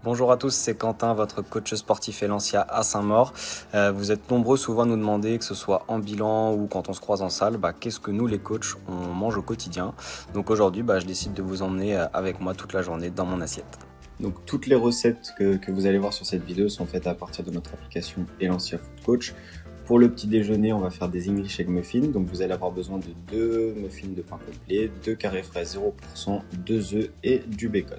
Bonjour à tous, c'est Quentin, votre coach sportif Elancia à Saint-Maur. Vous êtes nombreux souvent à nous demander, que ce soit en bilan ou quand on se croise en salle, qu'est-ce que nous les coachs on mange au quotidien. Donc aujourd'hui, je décide de vous emmener avec moi toute la journée dans mon assiette. Donc toutes les recettes que vous allez voir sur cette vidéo sont faites à partir de notre application Elancia Food Coach. Pour le petit déjeuner, on va faire des English Egg Muffins. Donc vous allez avoir besoin de 2 muffins de pain complet, 2 carrés frais 0%, 2 œufs et du bacon.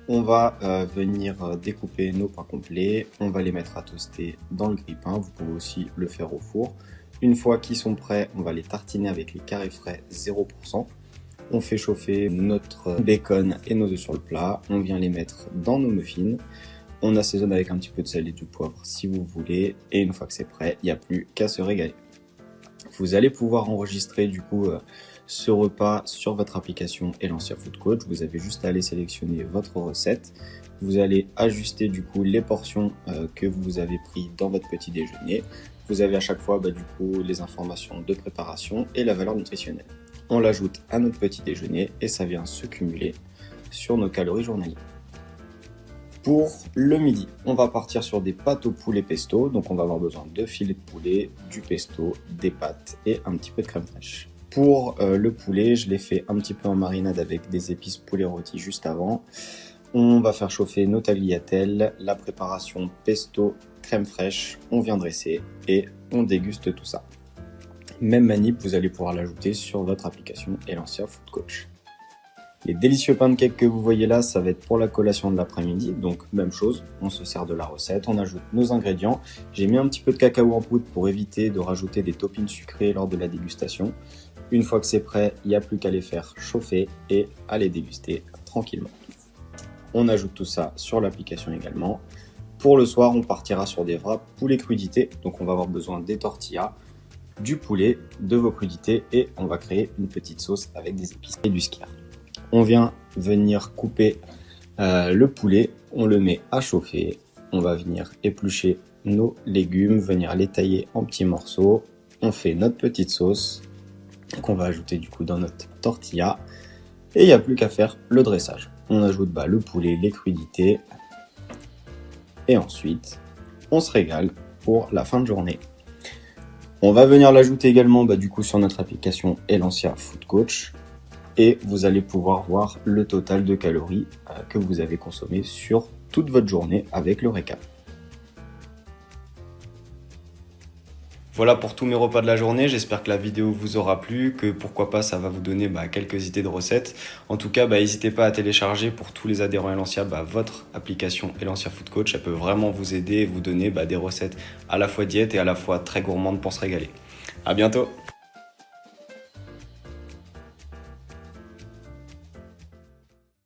On va venir découper nos pains complets, on va les mettre à toaster dans le grille-pain, vous pouvez aussi le faire au four. Une fois qu'ils sont prêts, on va les tartiner avec les carrés frais 0%. On fait chauffer notre bacon et nos œufs sur le plat, on vient les mettre dans nos muffins. On assaisonne avec un petit peu de sel et du poivre si vous voulez, et une fois que c'est prêt, il n'y a plus qu'à se régaler. Vous allez pouvoir enregistrer du coup ce repas sur votre application Elancia Food Coach. Vous avez juste à aller sélectionner votre recette. Vous allez ajuster du coup les portions que vous avez pris dans votre petit déjeuner. Vous avez à chaque fois du coup les informations de préparation et la valeur nutritionnelle. On l'ajoute à notre petit déjeuner et ça vient se cumuler sur nos calories journalières. Pour le midi, on va partir sur des pâtes au poulet pesto. Donc on va avoir besoin de filets de poulet, du pesto, des pâtes et un petit peu de crème fraîche. Pour le poulet, je l'ai fait un petit peu en marinade avec des épices poulet rôti juste avant. On va faire chauffer nos tagliatelles, la préparation pesto, crème fraîche, on vient dresser et on déguste tout ça. Même manip, vous allez pouvoir l'ajouter sur votre application Elancia Food Coach. Les délicieux pancakes que vous voyez là, ça va être pour la collation de l'après-midi. Donc même chose, on se sert de la recette, on ajoute nos ingrédients. J'ai mis un petit peu de cacao en poudre pour éviter de rajouter des toppings sucrés lors de la dégustation. Une fois que c'est prêt, il n'y a plus qu'à les faire chauffer et à les déguster tranquillement. On ajoute tout ça sur l'application également. Pour le soir, on partira sur des wraps poulet crudité. Donc on va avoir besoin des tortillas, du poulet, de vos crudités et on va créer une petite sauce avec des épices et du skyr. On vient venir couper le poulet, on le met à chauffer, on va venir éplucher nos légumes, venir les tailler en petits morceaux, on fait notre petite sauce qu'on va ajouter du coup dans notre tortilla et il n'y a plus qu'à faire le dressage. On ajoute le poulet, les crudités et ensuite on se régale pour la fin de journée. On va venir l'ajouter également du coup sur notre application Elancia Food Coach. Et vous allez pouvoir voir le total de calories que vous avez consommé sur toute votre journée avec le récap. Voilà pour tous mes repas de la journée, j'espère que la vidéo vous aura plu, que pourquoi pas ça va vous donner quelques idées de recettes. En tout cas, n'hésitez pas à télécharger pour tous les adhérents Elancia votre application Elancia Food Coach. Elle peut vraiment vous aider et vous donner des recettes à la fois diète et à la fois très gourmandes pour se régaler. À bientôt!